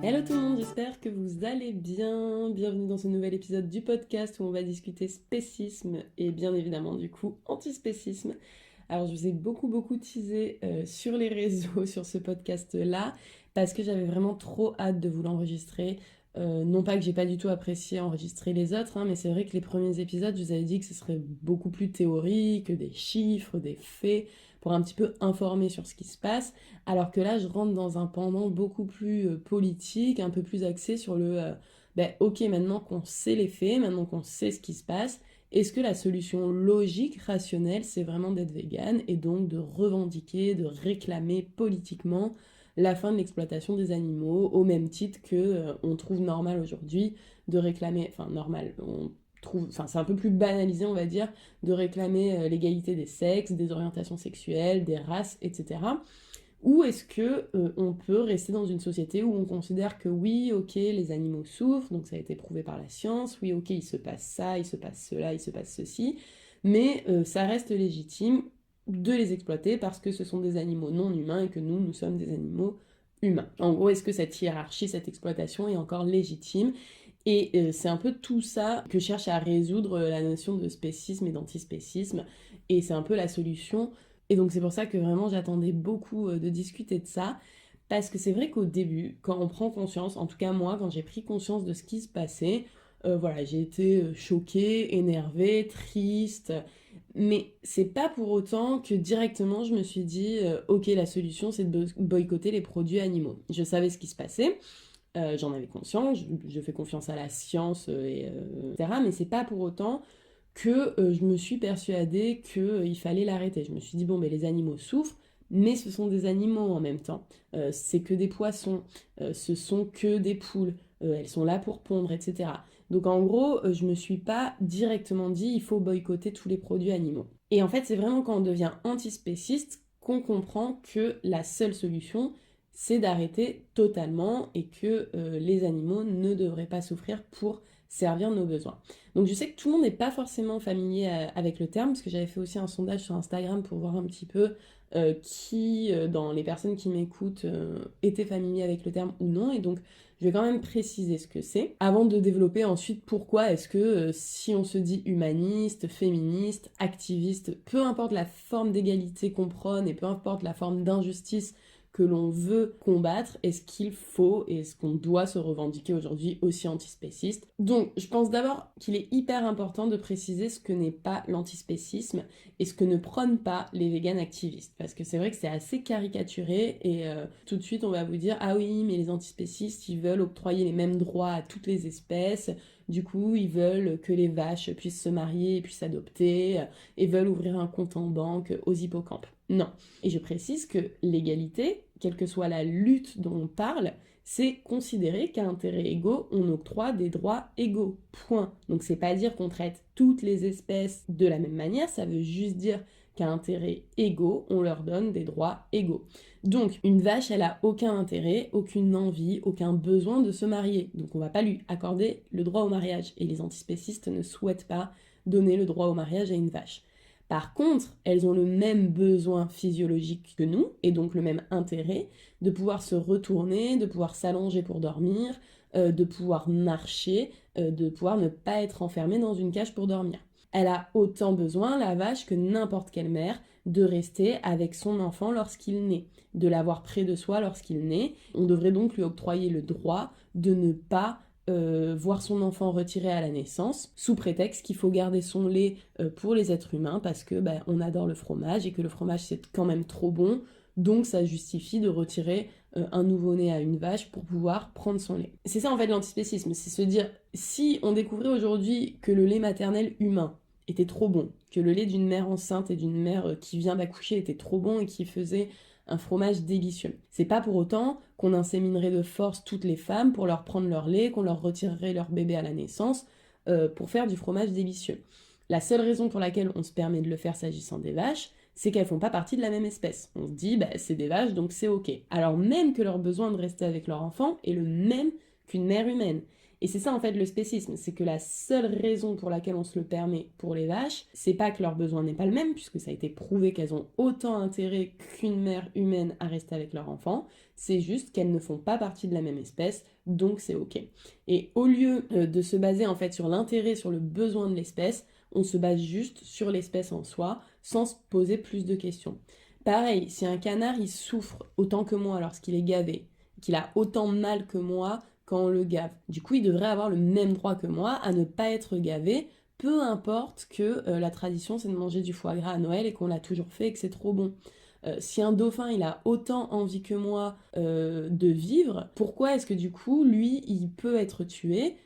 Hello tout le monde, j'espère que vous allez bien. Bienvenue dans ce nouvel épisode du podcast où on va discuter spécisme et bien évidemment du coup antispécisme. Alors je vous ai beaucoup teasé sur les réseaux sur ce podcast-là parce que j'avais vraiment trop hâte de vous l'enregistrer. Non pas que j'ai pas du tout apprécié enregistrer les autres, hein, mais c'est vrai que les premiers épisodes, je vous avais dit que ce serait beaucoup plus théorique, des chiffres, des faits, pour un petit peu informer sur ce qui se passe. Alors que là, je rentre dans un pendant beaucoup plus politique, un peu plus axé sur ok, maintenant qu'on sait les faits, maintenant qu'on sait ce qui se passe, est-ce que la solution logique, rationnelle, c'est vraiment d'être végane et donc de revendiquer, de réclamer politiquement la fin de l'exploitation des animaux, au même titre que on trouve normal aujourd'hui de réclamer, enfin normal, on trouve, enfin c'est un peu plus banalisé on va dire, de réclamer l'égalité des sexes, des orientations sexuelles, des races, etc. Ou est-ce que on peut rester dans une société où on considère que oui, ok, les animaux souffrent, donc ça a été prouvé par la science, oui, ok, il se passe ça, il se passe cela, il se passe ceci, mais ça reste légitime de les exploiter parce que ce sont des animaux non humains et que nous sommes des animaux humains. En gros, est-ce que cette hiérarchie, cette exploitation est encore légitime? Et c'est un peu tout ça que cherche à résoudre la notion de spécisme et d'antispécisme, et c'est un peu la solution. Et donc c'est pour ça que vraiment j'attendais beaucoup de discuter de ça, parce que c'est vrai qu'au début, quand on prend conscience, en tout cas moi, quand j'ai pris conscience de ce qui se passait, voilà, j'ai été choquée, énervée, triste, mais c'est pas pour autant que directement je me suis dit, ok, la solution c'est de boycotter les produits animaux. Je savais ce qui se passait, j'en avais conscience, je fais confiance à la science, etc. Mais c'est pas pour autant que je me suis persuadée qu'il fallait l'arrêter. Je me suis dit, bon, mais les animaux souffrent, mais ce sont des animaux en même temps. C'est que des poissons, ce sont que des poules, elles sont là pour pondre, etc. Donc en gros, je me suis pas directement dit, il faut boycotter tous les produits animaux. Et en fait, c'est vraiment quand on devient antispéciste qu'on comprend que la seule solution, c'est d'arrêter totalement et que les animaux ne devraient pas souffrir pour servir nos besoins. Donc je sais que tout le monde n'est pas forcément familier avec le terme, parce que j'avais fait aussi un sondage sur Instagram pour voir un petit peu qui, dans les personnes qui m'écoutent, étaient familiers avec le terme ou non, et donc je vais quand même préciser ce que c'est, avant de développer ensuite pourquoi est-ce que si on se dit humaniste, féministe, activiste, peu importe la forme d'égalité qu'on prône et peu importe la forme d'injustice que l'on veut combattre, est-ce qu'il faut et est-ce qu'on doit se revendiquer aujourd'hui aussi antispéciste. Donc je pense d'abord qu'il est hyper important de préciser ce que n'est pas l'antispécisme et ce que ne prônent pas les véganes activistes, parce que c'est vrai que c'est assez caricaturé et tout de suite on va vous dire ah oui mais les antispécistes ils veulent octroyer les mêmes droits à toutes les espèces, du coup ils veulent que les vaches puissent se marier et puissent adopter et veulent ouvrir un compte en banque aux hippocampes. Non. Et je précise que l'égalité, quelle que soit la lutte dont on parle, c'est considérer qu'à intérêts égaux, on octroie des droits égaux. Point. Donc c'est pas dire qu'on traite toutes les espèces de la même manière, ça veut juste dire qu'à intérêts égaux, on leur donne des droits égaux. Donc une vache, elle a aucun intérêt, aucune envie, aucun besoin de se marier. Donc on va pas lui accorder le droit au mariage. Et les antispécistes ne souhaitent pas donner le droit au mariage à une vache. Par contre, elles ont le même besoin physiologique que nous, et donc le même intérêt, de pouvoir se retourner, de pouvoir s'allonger pour dormir, de pouvoir marcher, de pouvoir ne pas être enfermée dans une cage pour dormir. Elle a autant besoin, la vache, que n'importe quelle mère, de rester avec son enfant lorsqu'il naît, de l'avoir près de soi lorsqu'il naît. On devrait donc lui octroyer le droit de ne pas voir son enfant retiré à la naissance, sous prétexte qu'il faut garder son lait pour les êtres humains, parce que on adore le fromage, et que le fromage c'est quand même trop bon, donc ça justifie de retirer un nouveau-né à une vache pour pouvoir prendre son lait. C'est ça en fait l'antispécisme, c'est se dire, si on découvrait aujourd'hui que le lait maternel humain était trop bon, que le lait d'une mère enceinte et d'une mère qui vient d'accoucher était trop bon et qui faisait un fromage délicieux. C'est pas pour autant qu'on inséminerait de force toutes les femmes pour leur prendre leur lait, qu'on leur retirerait leur bébé à la naissance pour faire du fromage délicieux. La seule raison pour laquelle on se permet de le faire s'agissant des vaches, c'est qu'elles font pas partie de la même espèce. On se dit, c'est des vaches, donc c'est ok. Alors même que leur besoin de rester avec leur enfant est le même qu'une mère humaine. Et c'est ça en fait le spécisme, c'est que la seule raison pour laquelle on se le permet pour les vaches, c'est pas que leur besoin n'est pas le même, puisque ça a été prouvé qu'elles ont autant intérêt qu'une mère humaine à rester avec leur enfant, c'est juste qu'elles ne font pas partie de la même espèce, donc c'est ok. Et au lieu de se baser en fait sur l'intérêt, sur le besoin de l'espèce, on se base juste sur l'espèce en soi, sans se poser plus de questions. Pareil, si un canard il souffre autant que moi lorsqu'il est gavé, qu'il a autant de mal que moi quand on le gave, du coup il devrait avoir le même droit que moi à ne pas être gavé, peu importe que la tradition c'est de manger du foie gras à Noël et qu'on l'a toujours fait et que c'est trop bon. Si un dauphin il a autant envie que moi de vivre, pourquoi est-ce que du coup lui il peut être tué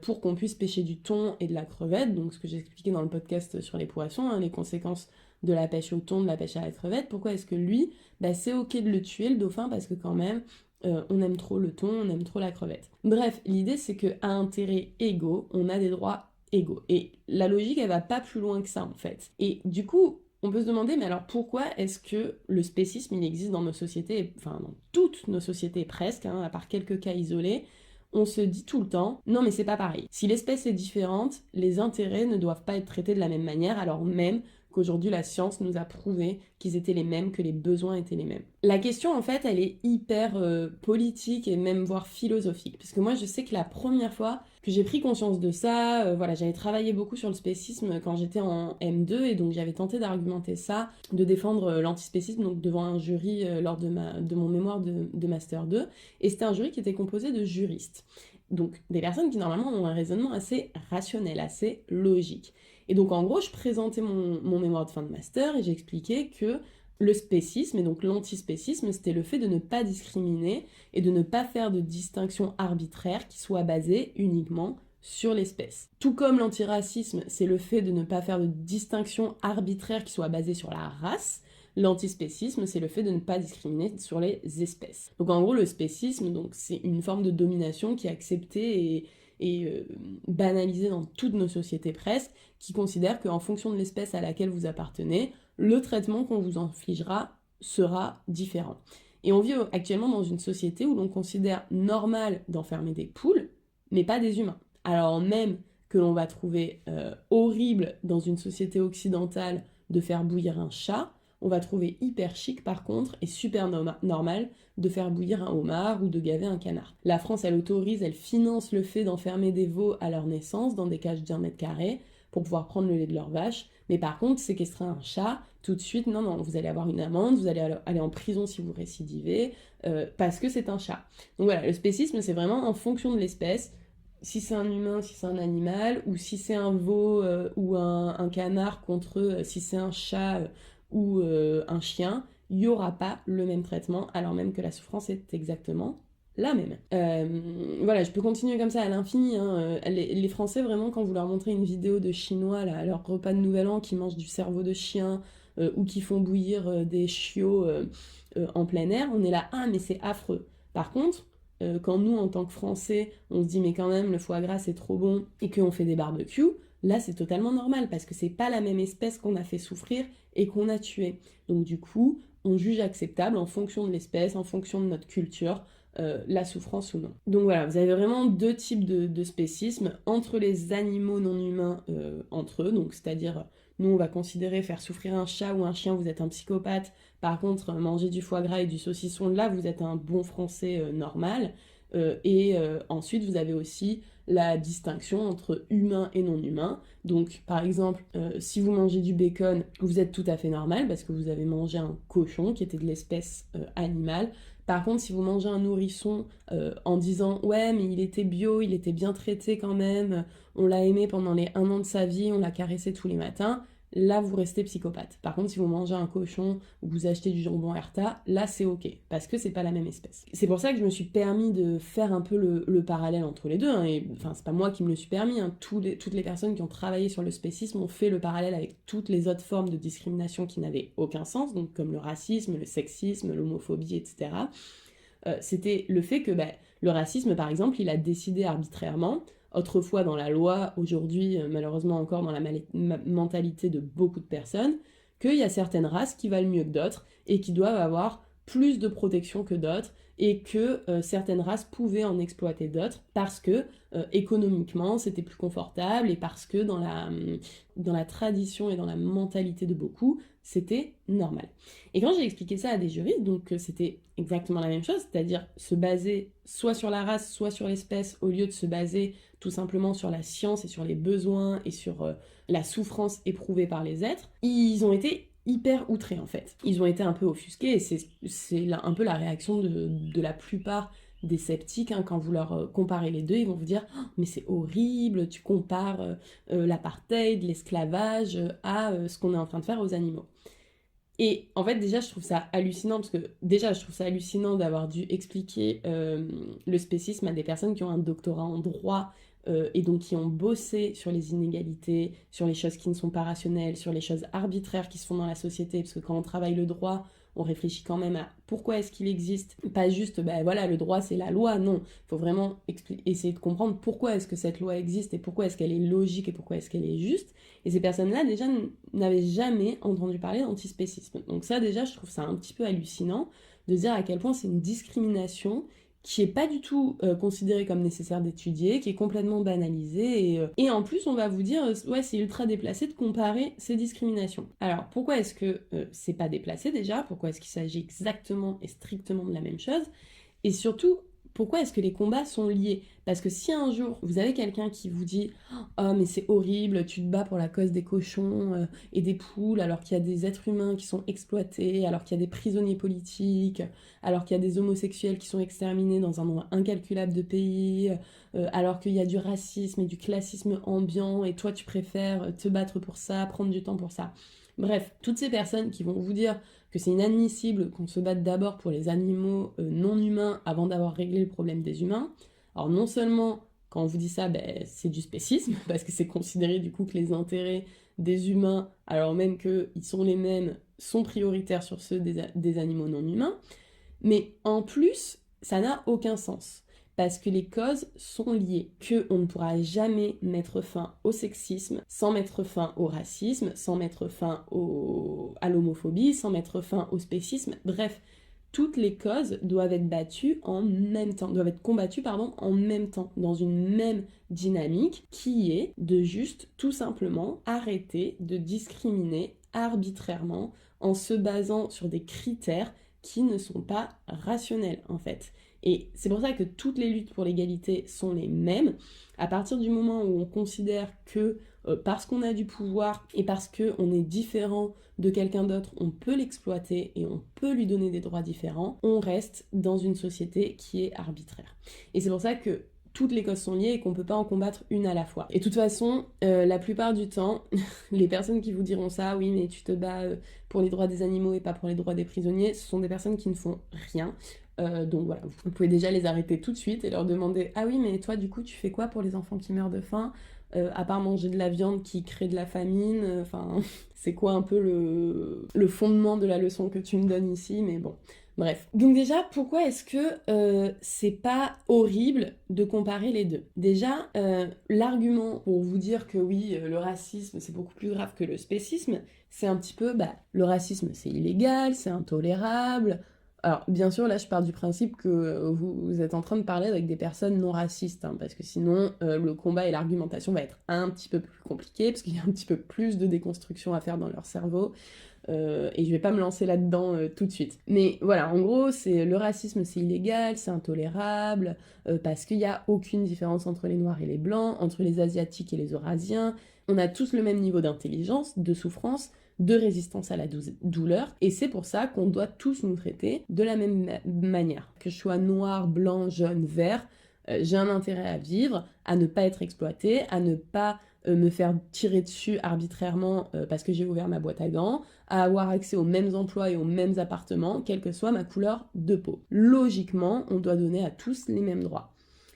pour qu'on puisse pêcher du thon et de la crevette, donc ce que j'ai expliqué dans le podcast sur les poissons, hein, les conséquences de la pêche au thon, de la pêche à la crevette, pourquoi est-ce que lui, c'est ok de le tuer, le dauphin, parce que quand même, on aime trop le thon, on aime trop la crevette. Bref, l'idée c'est qu'à intérêts égaux, on a des droits égaux. Et la logique, elle va pas plus loin que ça en fait. Et du coup, on peut se demander, mais alors pourquoi est-ce que le spécisme, il existe dans nos sociétés, enfin dans toutes nos sociétés presque, hein, à part quelques cas isolés, on se dit tout le temps, non mais c'est pas pareil. Si l'espèce est différente, les intérêts ne doivent pas être traités de la même manière, alors même qu'aujourd'hui la science nous a prouvé qu'ils étaient les mêmes, que les besoins étaient les mêmes. La question en fait, elle est hyper politique et même voire philosophique, parce que moi je sais que la première fois que j'ai pris conscience de ça, voilà, j'avais travaillé beaucoup sur le spécisme quand j'étais en M2 et donc j'avais tenté d'argumenter ça, de défendre l'antispécisme donc devant un jury lors de mon mémoire de Master 2, et c'était un jury qui était composé de juristes. Donc des personnes qui normalement ont un raisonnement assez rationnel, assez logique. Et donc en gros, je présentais mon mémoire de fin de master et j'expliquais que le spécisme, et donc l'antispécisme, c'était le fait de ne pas discriminer et de ne pas faire de distinction arbitraire qui soit basée uniquement sur l'espèce. Tout comme l'antiracisme, c'est le fait de ne pas faire de distinction arbitraire qui soit basée sur la race, l'antispécisme, c'est le fait de ne pas discriminer sur les espèces. Donc en gros, le spécisme, donc, c'est une forme de domination qui est acceptée et banalisée dans toutes nos sociétés presque, qui considère qu'en fonction de l'espèce à laquelle vous appartenez, le traitement qu'on vous infligera sera différent. Et on vit actuellement dans une société où l'on considère normal d'enfermer des poules, mais pas des humains. Alors même que l'on va trouver horrible dans une société occidentale de faire bouillir un chat, on va trouver hyper chic par contre et super normal de faire bouillir un homard ou de gaver un canard. La France, elle autorise, elle finance le fait d'enfermer des veaux à leur naissance dans des cages d'1 mètre carré pour pouvoir prendre le lait de leur vache. Mais par contre, séquestrer un chat, tout de suite, non, vous allez avoir une amende, vous allez aller en prison si vous récidivez, parce que c'est un chat. Donc voilà, le spécisme, c'est vraiment en fonction de l'espèce, si c'est un humain, si c'est un animal, ou si c'est un veau ou un canard contre si c'est un chat ou un chien, il n'y aura pas le même traitement, alors même que la souffrance est exactement la même. Voilà, je peux continuer comme ça à l'infini. Hein. Les Français, vraiment, quand vous leur montrez une vidéo de Chinois là, à leur repas de Nouvel An qui mangent du cerveau de chien ou qui font bouillir des chiots en plein air, on est là, ah mais c'est affreux. Par contre, quand nous, en tant que Français, on se dit mais quand même le foie gras c'est trop bon et qu'on fait des barbecues, là c'est totalement normal parce que c'est pas la même espèce qu'on a fait souffrir et qu'on a tué. Donc du coup, on juge acceptable en fonction de l'espèce, en fonction de notre culture, la souffrance ou non. Donc voilà, vous avez vraiment deux types de spécisme entre les animaux non humains entre eux, donc c'est-à-dire nous on va considérer faire souffrir un chat ou un chien, vous êtes un psychopathe, par contre manger du foie gras et du saucisson, là vous êtes un bon français normal, et ensuite vous avez aussi la distinction entre humain et non humain. Donc par exemple, si vous mangez du bacon, vous êtes tout à fait normal parce que vous avez mangé un cochon qui était de l'espèce animale. Par contre, si vous mangez un nourrisson en disant « Ouais, mais il était bio, il était bien traité quand même, on l'a aimé pendant les 1 an de sa vie, on l'a caressé tous les matins », là, vous restez psychopathe. Par contre, si vous mangez un cochon ou vous achetez du jambon Herta, là, c'est ok, parce que c'est pas la même espèce. C'est pour ça que je me suis permis de faire un peu le parallèle entre les deux, hein, et enfin, c'est pas moi qui me le suis permis, hein, toutes les personnes qui ont travaillé sur le spécisme ont fait le parallèle avec toutes les autres formes de discrimination qui n'avaient aucun sens, donc comme le racisme, le sexisme, l'homophobie, etc. C'était le fait que le racisme, par exemple, il a décidé arbitrairement, autrefois dans la loi, aujourd'hui malheureusement encore dans la mentalité de beaucoup de personnes, qu'il y a certaines races qui valent mieux que d'autres et qui doivent avoir plus de protection que d'autres et que certaines races pouvaient en exploiter d'autres parce que économiquement c'était plus confortable et parce que dans la tradition et dans la mentalité de beaucoup, c'était normal. Et quand j'ai expliqué ça à des juristes, donc c'était exactement la même chose, c'est-à-dire se baser soit sur la race, soit sur l'espèce, au lieu de se baser tout simplement sur la science et sur les besoins et sur la souffrance éprouvée par les êtres, ils ont été hyper outrés en fait. Ils ont été un peu offusqués et c'est un peu la réaction de la plupart des sceptiques, hein, quand vous leur comparez les deux, ils vont vous dire oh, mais c'est horrible, tu compares l'apartheid, l'esclavage à ce qu'on est en train de faire aux animaux. Et en fait, déjà, je trouve ça hallucinant, parce que déjà, je trouve ça hallucinant d'avoir dû expliquer le spécisme à des personnes qui ont un doctorat en droit et donc qui ont bossé sur les inégalités, sur les choses qui ne sont pas rationnelles, sur les choses arbitraires qui se font dans la société, parce que quand on travaille le droit, on réfléchit quand même à pourquoi est-ce qu'il existe, pas juste, ben voilà, le droit c'est la loi, non, il faut vraiment essayer de comprendre pourquoi est-ce que cette loi existe et pourquoi est-ce qu'elle est logique et pourquoi est-ce qu'elle est juste. Et ces personnes-là, déjà, n'avaient jamais entendu parler d'antispécisme. Donc ça, déjà, je trouve ça un petit peu hallucinant de dire à quel point c'est une discrimination qui est pas du tout considérée comme nécessaire d'étudier, qui est complètement banalisée, et en plus on va vous dire ouais c'est ultra déplacé de comparer ces discriminations. Alors pourquoi est-ce que c'est pas déplacé déjà? Pourquoi est-ce qu'il s'agit exactement et strictement de la même chose? Et surtout, pourquoi est-ce que les combats sont liés? Parce que si un jour vous avez quelqu'un qui vous dit oh mais c'est horrible, tu te bats pour la cause des cochons et des poules alors qu'il y a des êtres humains qui sont exploités, alors qu'il y a des prisonniers politiques, alors qu'il y a des homosexuels qui sont exterminés dans un nombre incalculable de pays, alors qu'il y a du racisme et du classisme ambiant et toi tu préfères te battre pour ça, prendre du temps pour ça. Bref, toutes ces personnes qui vont vous dire que c'est inadmissible qu'on se batte d'abord pour les animaux non humains avant d'avoir réglé le problème des humains. Alors non seulement quand on vous dit ça, ben, c'est du spécisme, parce que c'est considéré du coup que les intérêts des humains, alors même qu'ils sont les mêmes, sont prioritaires sur ceux des animaux non humains, mais en plus, ça n'a aucun sens. Parce que les causes sont liées, qu'on ne pourra jamais mettre fin au sexisme sans mettre fin au racisme, sans mettre fin à l'homophobie, sans mettre fin au spécisme. Bref, toutes les causes doivent être battues en même temps, doivent être combattues en même temps, dans une même dynamique qui est de juste tout simplement arrêter de discriminer arbitrairement en se basant sur des critères qui ne sont pas rationnels en fait. Et c'est pour ça que toutes les luttes pour l'égalité sont les mêmes. À partir du moment où on considère que parce qu'on a du pouvoir et parce qu'on est différent de quelqu'un d'autre, on peut l'exploiter et on peut lui donner des droits différents, on reste dans une société qui est arbitraire. Et c'est pour ça que toutes les causes sont liées et qu'on ne peut pas en combattre une à la fois. Et de toute façon, la plupart du temps, les personnes qui vous diront ça, oui mais tu te bats pour les droits des animaux et pas pour les droits des prisonniers, ce sont des personnes qui ne font rien. Donc voilà, vous pouvez déjà les arrêter tout de suite et leur demander ah oui mais toi du coup tu fais quoi pour les enfants qui meurent de faim à part manger de la viande qui crée de la famine, enfin c'est quoi un peu le fondement de la leçon que tu me donnes ici, mais bon. Bref. Donc déjà, pourquoi est-ce que c'est pas horrible de comparer les deux? Déjà, l'argument pour vous dire que oui, le racisme c'est beaucoup plus grave que le spécisme, c'est un petit peu, le racisme c'est illégal, c'est intolérable. Alors, bien sûr, là, je pars du principe que vous êtes en train de parler avec des personnes non racistes, hein, parce que sinon, le combat et l'argumentation va être un petit peu plus compliqué, parce qu'il y a un petit peu plus de déconstruction à faire dans leur cerveau, et je vais pas me lancer là-dedans tout de suite. Mais voilà, en gros, le racisme, c'est illégal, c'est intolérable, parce qu'il n'y a aucune différence entre les noirs et les blancs, entre les asiatiques et les eurasiens. On a tous le même niveau d'intelligence, de souffrance, de résistance à la douleur, et c'est pour ça qu'on doit tous nous traiter de la même manière. Que je sois noir, blanc, jaune, vert, j'ai un intérêt à vivre, à ne pas être exploité, à ne pas me faire tirer dessus arbitrairement parce que j'ai ouvert ma boîte à gants, à avoir accès aux mêmes emplois et aux mêmes appartements, quelle que soit ma couleur de peau. Logiquement, on doit donner à tous les mêmes droits.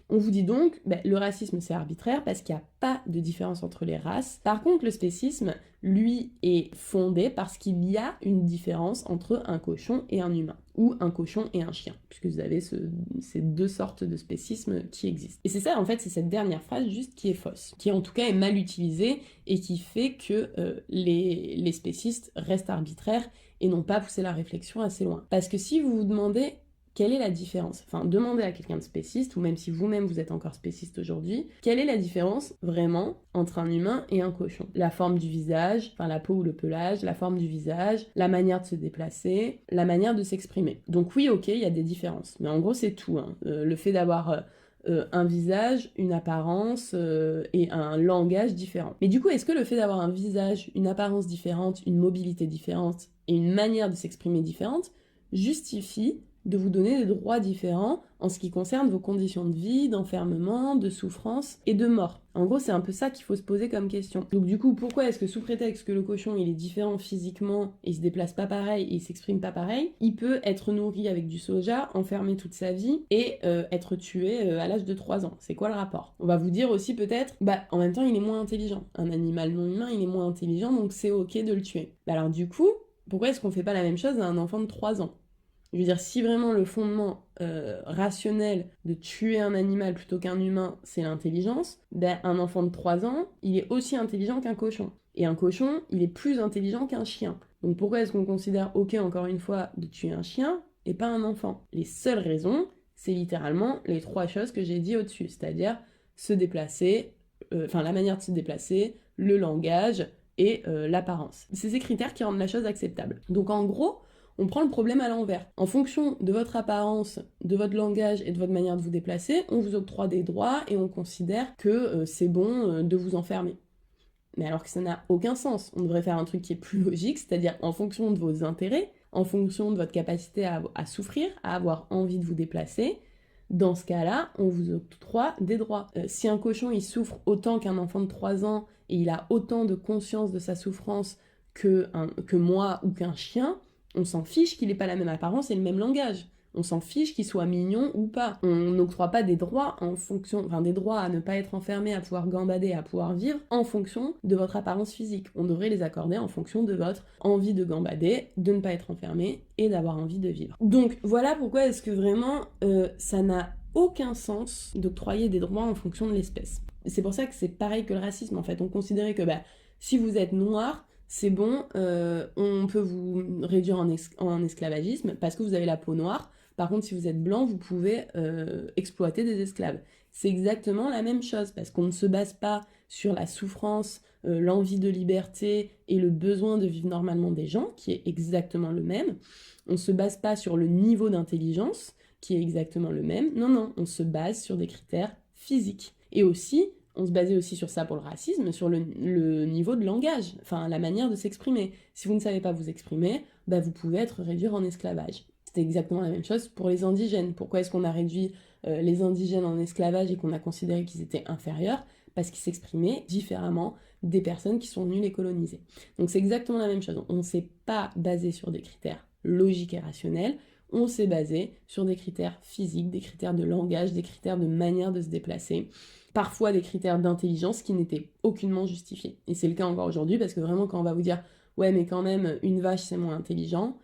On vous dit donc, le racisme c'est arbitraire parce qu'il n'y a pas de différence entre les races. Par contre, le spécisme, lui, est fondé parce qu'il y a une différence entre un cochon et un humain, ou un cochon et un chien, puisque vous avez ces deux sortes de spécisme qui existent. Et c'est ça, en fait, c'est cette dernière phrase juste qui est fausse, qui en tout cas est mal utilisée et qui fait que les spécistes restent arbitraires et n'ont pas poussé la réflexion assez loin. Parce que si vous vous demandez quelle est la différence? Enfin, demandez à quelqu'un de spéciste, ou même si vous-même vous êtes encore spéciste aujourd'hui, quelle est la différence vraiment entre un humain et un cochon? La forme du visage, enfin la peau ou le pelage, la forme du visage, la manière de se déplacer, la manière de s'exprimer. Donc oui, ok, il y a des différences, mais en gros c'est tout, hein. Le fait d'avoir un visage, une apparence et un langage différent. Mais du coup, est-ce que le fait d'avoir un visage, une apparence différente, une mobilité différente et une manière de s'exprimer différente justifie de vous donner des droits différents en ce qui concerne vos conditions de vie, d'enfermement, de souffrance et de mort? En gros, c'est un peu ça qu'il faut se poser comme question. Donc du coup, pourquoi est-ce que sous prétexte que le cochon il est différent physiquement, il se déplace pas pareil et il s'exprime pas pareil, il peut être nourri avec du soja, enfermé toute sa vie et être tué à l'âge de 3 ans? C'est quoi le rapport? On va vous dire aussi peut-être, en même temps il est moins intelligent. Un animal non humain, il est moins intelligent, donc c'est ok de le tuer. Alors du coup, pourquoi est-ce qu'on fait pas la même chose à un enfant de 3 ans? Je veux dire, si vraiment le fondement rationnel de tuer un animal plutôt qu'un humain, c'est l'intelligence, un enfant de 3 ans, il est aussi intelligent qu'un cochon. Et un cochon, il est plus intelligent qu'un chien. Donc pourquoi est-ce qu'on considère ok, encore une fois, de tuer un chien et pas un enfant? Les seules raisons, c'est littéralement les 3 choses que j'ai dit au-dessus, c'est-à-dire se déplacer, la manière de se déplacer, le langage et l'apparence. C'est ces critères qui rendent la chose acceptable. Donc en gros, on prend le problème à l'envers. En fonction de votre apparence, de votre langage et de votre manière de vous déplacer, on vous octroie des droits et on considère que c'est bon de vous enfermer. Mais alors que ça n'a aucun sens. On devrait faire un truc qui est plus logique, c'est-à-dire en fonction de vos intérêts, en fonction de votre capacité à souffrir, à avoir envie de vous déplacer. Dans ce cas-là, on vous octroie des droits. Si un cochon il souffre autant qu'un enfant de 3 ans et il a autant de conscience de sa souffrance que moi ou qu'un chien, on s'en fiche qu'il n'ait pas la même apparence et le même langage. On s'en fiche qu'il soit mignon ou pas. On n'octroie pas des droits des droits à ne pas être enfermé, à pouvoir gambader, à pouvoir vivre en fonction de votre apparence physique. On devrait les accorder en fonction de votre envie de gambader, de ne pas être enfermé et d'avoir envie de vivre. Donc voilà pourquoi est-ce que vraiment ça n'a aucun sens d'octroyer des droits en fonction de l'espèce. C'est pour ça que c'est pareil que le racisme en fait. On considérait que si vous êtes noir, c'est bon, on peut vous réduire en esclavagisme parce que vous avez la peau noire. Par contre, si vous êtes blanc, vous pouvez exploiter des esclaves. C'est exactement la même chose parce qu'on ne se base pas sur la souffrance, l'envie de liberté et le besoin de vivre normalement des gens, qui est exactement le même. On ne se base pas sur le niveau d'intelligence, qui est exactement le même. Non, on se base sur des critères physiques. Et aussi, on se basait aussi sur ça pour le racisme, sur le niveau de langage, enfin la manière de s'exprimer. Si vous ne savez pas vous exprimer, vous pouvez être réduit en esclavage. C'était exactement la même chose pour les indigènes. Pourquoi est-ce qu'on a réduit les indigènes en esclavage et qu'on a considéré qu'ils étaient inférieurs? Parce qu'ils s'exprimaient différemment des personnes qui sont venues les coloniser. Donc c'est exactement la même chose. On ne s'est pas basé sur des critères logiques et rationnels, on s'est basé sur des critères physiques, des critères de langage, des critères de manière de se déplacer, parfois des critères d'intelligence qui n'étaient aucunement justifiés. Et c'est le cas encore aujourd'hui parce que vraiment quand on va vous dire « ouais mais quand même une vache c'est moins intelligent »,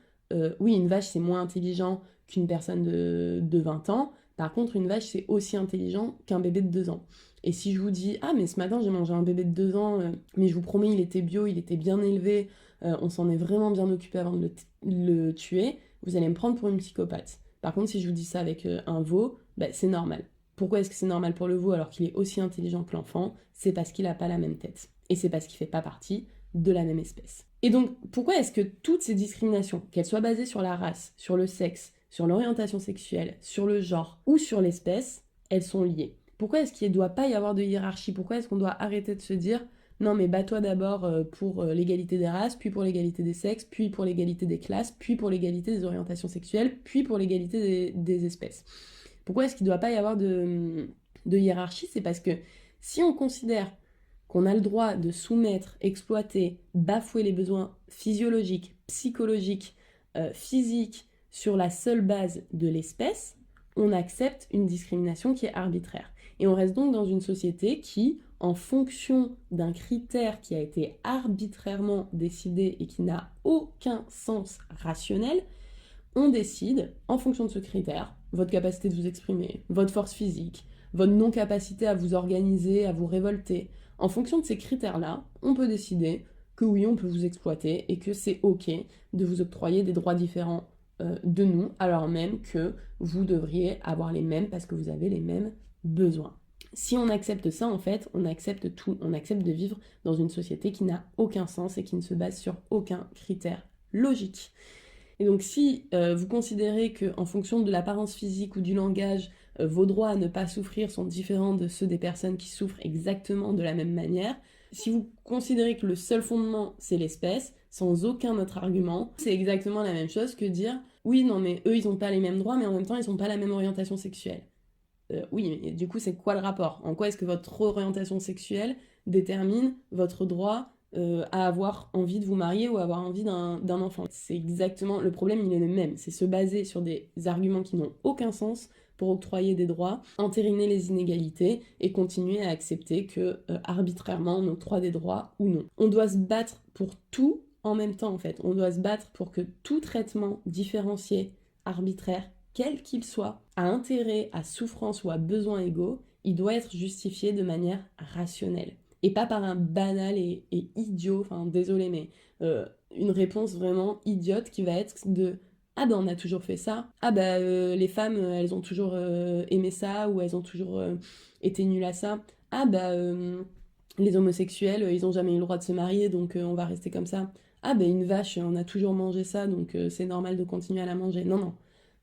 oui une vache c'est moins intelligent qu'une personne de 20 ans, par contre une vache c'est aussi intelligent qu'un bébé de 2 ans. Et si je vous dis « ah mais ce matin j'ai mangé un bébé de 2 ans, mais je vous promets il était bio, il était bien élevé, on s'en est vraiment bien occupé avant de le tuer », vous allez me prendre pour une psychopathe. Par contre, si je vous dis ça avec un veau, c'est normal. Pourquoi est-ce que c'est normal pour le veau alors qu'il est aussi intelligent que l'enfant? C'est parce qu'il n'a pas la même tête. Et c'est parce qu'il ne fait pas partie de la même espèce. Et donc, pourquoi est-ce que toutes ces discriminations, qu'elles soient basées sur la race, sur le sexe, sur l'orientation sexuelle, sur le genre ou sur l'espèce, elles sont liées? Pourquoi est-ce qu'il ne doit pas y avoir de hiérarchie? Pourquoi est-ce qu'on doit arrêter de se dire non mais bats-toi d'abord pour l'égalité des races, puis pour l'égalité des sexes, puis pour l'égalité des classes, puis pour l'égalité des orientations sexuelles, puis pour l'égalité des espèces. Pourquoi est-ce qu'il ne doit pas y avoir de hiérarchie? C'est parce que si on considère qu'on a le droit de soumettre, exploiter, bafouer les besoins physiologiques, psychologiques, physiques sur la seule base de l'espèce, on accepte une discrimination qui est arbitraire. Et on reste donc dans une société qui, en fonction d'un critère qui a été arbitrairement décidé et qui n'a aucun sens rationnel, on décide, en fonction de ce critère, votre capacité de vous exprimer, votre force physique, votre non-capacité à vous organiser, à vous révolter. En fonction de ces critères-là, on peut décider que oui, on peut vous exploiter et que c'est ok de vous octroyer des droits différents de nous, alors même que vous devriez avoir les mêmes parce que vous avez les mêmes besoins. Si on accepte ça, en fait, on accepte tout. On accepte de vivre dans une société qui n'a aucun sens et qui ne se base sur aucun critère logique. Et donc si vous considérez qu'en fonction de l'apparence physique ou du langage, vos droits à ne pas souffrir sont différents de ceux des personnes qui souffrent exactement de la même manière, si vous considérez que le seul fondement c'est l'espèce, sans aucun autre argument, c'est exactement la même chose que dire oui non mais eux ils n'ont pas les mêmes droits mais en même temps ils n'ont pas la même orientation sexuelle. Oui mais du coup c'est quoi le rapport? En quoi est-ce que votre orientation sexuelle détermine votre droit à avoir envie de vous marier ou à avoir envie d'un enfant? C'est exactement, le problème il est le même, c'est se baser sur des arguments qui n'ont aucun sens pour octroyer des droits, entériner les inégalités et continuer à accepter que arbitrairement on octroie des droits ou non. On doit se battre pour tout en même temps en fait, on doit se battre pour que tout traitement différencié, arbitraire, quel qu'il soit, à intérêt, à souffrance ou à besoins égaux, il doit être justifié de manière rationnelle. Et pas par un banal et idiot, enfin désolé, mais une réponse vraiment idiote qui va être de ah ben on a toujours fait ça, ah ben les femmes elles ont toujours aimé ça ou elles ont toujours été nulles à ça, ah ben les homosexuels ils ont jamais eu le droit de se marier donc on va rester comme ça, ah ben une vache on a toujours mangé ça donc c'est normal de continuer à la manger. Non, non,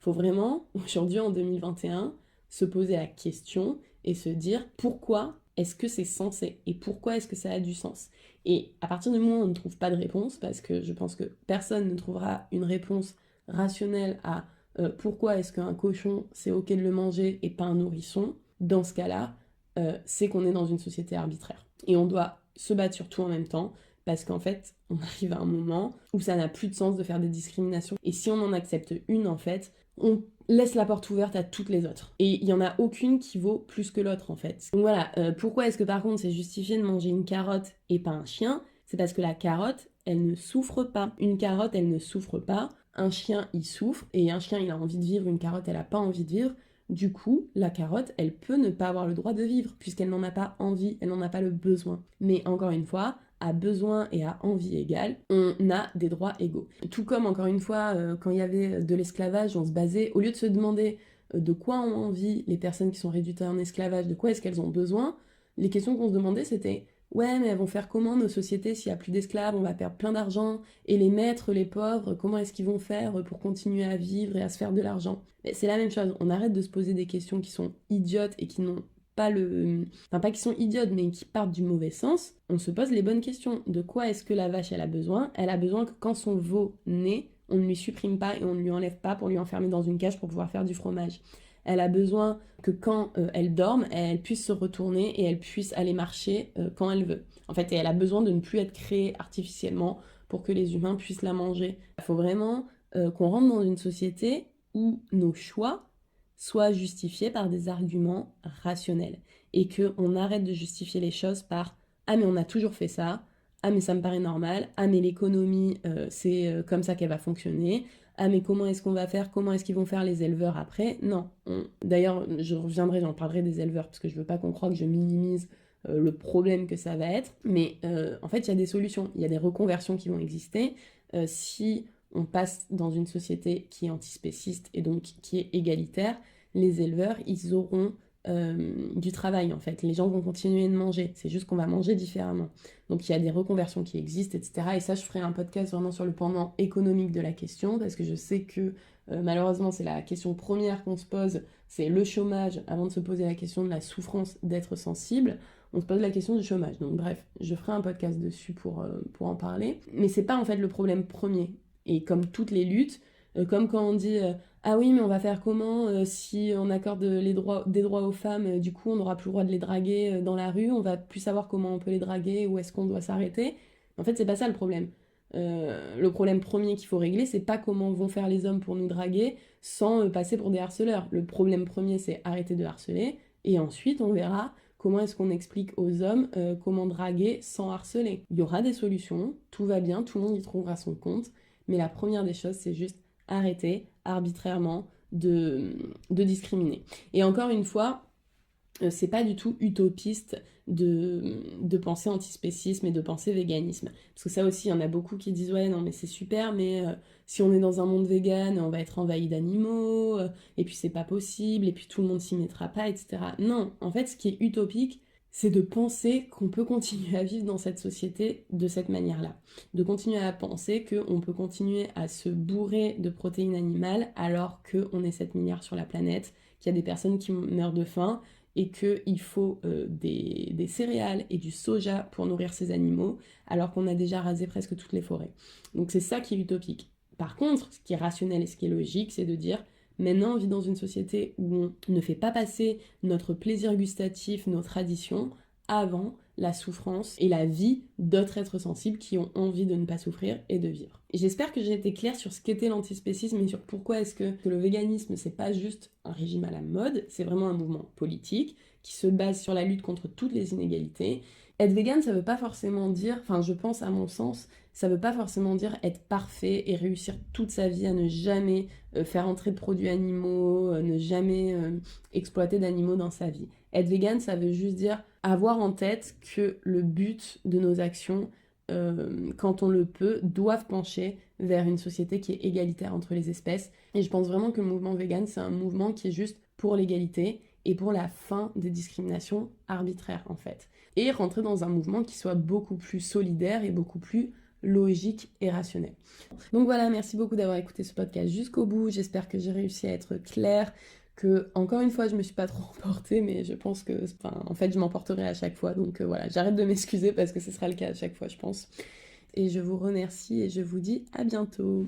faut vraiment aujourd'hui en 2021 se poser la question et se dire pourquoi est-ce que c'est censé et pourquoi est-ce que ça a du sens. Et à partir du moment où on ne trouve pas de réponse, parce que je pense que personne ne trouvera une réponse rationnelle à pourquoi est-ce qu'un cochon c'est ok de le manger et pas un nourrisson, dans ce cas-là, c'est qu'on est dans une société arbitraire. Et on doit se battre sur tout en même temps, parce qu'en fait, on arrive à un moment où ça n'a plus de sens de faire des discriminations. Et si on en accepte une, en fait, on laisse la porte ouverte à toutes les autres. Et il n'y en a aucune qui vaut plus que l'autre, en fait. Donc voilà, pourquoi est-ce que par contre c'est justifié de manger une carotte et pas un chien? C'est parce que la carotte, elle ne souffre pas. Une carotte, elle ne souffre pas. Un chien, il souffre. Et un chien, il a envie de vivre. Une carotte, elle n'a pas envie de vivre. Du coup, la carotte, elle peut ne pas avoir le droit de vivre, puisqu'elle n'en a pas envie, elle n'en a pas le besoin. Mais encore une fois, à besoin et à envie égale, on a des droits égaux. Tout comme, encore une fois, quand il y avait de l'esclavage, on se basait, au lieu de se demander de quoi ont envie les personnes qui sont réduites en esclavage, de quoi est-ce qu'elles ont besoin, les questions qu'on se demandait, c'était ouais, mais elles vont faire comment nos sociétés s'il n'y a plus d'esclaves, on va perdre plein d'argent, et les maîtres, les pauvres, comment est-ce qu'ils vont faire pour continuer à vivre et à se faire de l'argent? Mais c'est la même chose, on arrête de se poser des questions qui sont idiotes et qui n'ont pas le... Enfin, pas qui sont idiotes, mais qui partent du mauvais sens. On se pose les bonnes questions. De quoi est-ce que la vache, elle a besoin? Elle a besoin que quand son veau naît, on ne lui supprime pas et on ne lui enlève pas pour lui enfermer dans une cage pour pouvoir faire du fromage. Elle a besoin que quand elle dorme, elle puisse se retourner et elle puisse aller marcher quand elle veut. En fait, et elle a besoin de ne plus être créée artificiellement pour que les humains puissent la manger. Il faut vraiment qu'on rentre dans une société où nos choix soient justifiés par des arguments rationnels et qu'on arrête de justifier les choses par « Ah mais on a toujours fait ça »,« Ah mais ça me paraît normal »,« Ah mais l'économie c'est comme ça qu'elle va fonctionner », ah mais comment est-ce qu'on va faire, comment est-ce qu'ils vont faire les éleveurs après? Non. D'ailleurs, j'en parlerai des éleveurs, parce que je veux pas qu'on croie que je minimise le problème que ça va être, mais en fait, il y a des solutions, il y a des reconversions qui vont exister. Si on passe dans une société qui est antispéciste et donc qui est égalitaire, les éleveurs, ils auront du travail en fait. Les gens vont continuer de manger, c'est juste qu'on va manger différemment. Donc il y a des reconversions qui existent, etc. Et ça, je ferai un podcast vraiment sur le pendant économique de la question, parce que je sais que malheureusement, c'est la question première qu'on se pose, c'est le chômage, avant de se poser la question de la souffrance d'être sensible. On se pose la question du chômage. Donc bref, je ferai un podcast dessus pour en parler. Mais c'est pas en fait le problème premier. Et comme toutes les luttes, comme quand on dit ah oui mais on va faire comment si on accorde des droits aux femmes, du coup on n'aura plus le droit de les draguer dans la rue, on va plus savoir comment on peut les draguer, où est-ce qu'on doit s'arrêter. En fait c'est pas ça le problème. Le problème premier qu'il faut régler, c'est pas comment vont faire les hommes pour nous draguer sans passer pour des harceleurs. Le problème premier c'est arrêter de harceler, et ensuite on verra comment est-ce qu'on explique aux hommes comment draguer sans harceler. Il y aura des solutions, tout va bien, tout le monde y trouvera son compte, mais la première des choses c'est juste arrêter arbitrairement de discriminer. Et encore une fois, c'est pas du tout utopiste de penser antispécisme et de penser véganisme. Parce que ça aussi, il y en a beaucoup qui disent ouais non mais c'est super, mais si on est dans un monde vegan, on va être envahi d'animaux, et puis c'est pas possible, et puis tout le monde s'y mettra pas, etc. Non, en fait ce qui est utopique, c'est de penser qu'on peut continuer à vivre dans cette société de cette manière-là. De continuer à penser qu'on peut continuer à se bourrer de protéines animales alors qu'on est 7 milliards sur la planète, qu'il y a des personnes qui meurent de faim, et qu'il faut des céréales et du soja pour nourrir ces animaux, alors qu'on a déjà rasé presque toutes les forêts. Donc c'est ça qui est utopique. Par contre, ce qui est rationnel et ce qui est logique, c'est de dire, maintenant on vit dans une société où on ne fait pas passer notre plaisir gustatif, nos traditions, avant la souffrance et la vie d'autres êtres sensibles qui ont envie de ne pas souffrir et de vivre. Et j'espère que j'ai été claire sur ce qu'était l'antispécisme et sur pourquoi est-ce que le véganisme, c'est pas juste un régime à la mode, c'est vraiment un mouvement politique qui se base sur la lutte contre toutes les inégalités. Être vegan, ça veut pas forcément dire, enfin je pense à mon sens, ça veut pas forcément dire être parfait et réussir toute sa vie à ne jamais faire entrer de produits animaux, ne jamais exploiter d'animaux dans sa vie. Être vegan, ça veut juste dire avoir en tête que le but de nos actions, quand on le peut, doivent pencher vers une société qui est égalitaire entre les espèces. Et je pense vraiment que le mouvement vegan, c'est un mouvement qui est juste pour l'égalité et pour la fin des discriminations arbitraires, en fait. Et rentrer dans un mouvement qui soit beaucoup plus solidaire et beaucoup plus logique et rationnel. Donc voilà, merci beaucoup d'avoir écouté ce podcast jusqu'au bout. J'espère que j'ai réussi à être claire, que, encore une fois, je me suis pas trop emportée, mais je pense que, enfin, en fait, je m'emporterai à chaque fois. Donc voilà, j'arrête de m'excuser parce que ce sera le cas à chaque fois, je pense. Et je vous remercie et je vous dis à bientôt.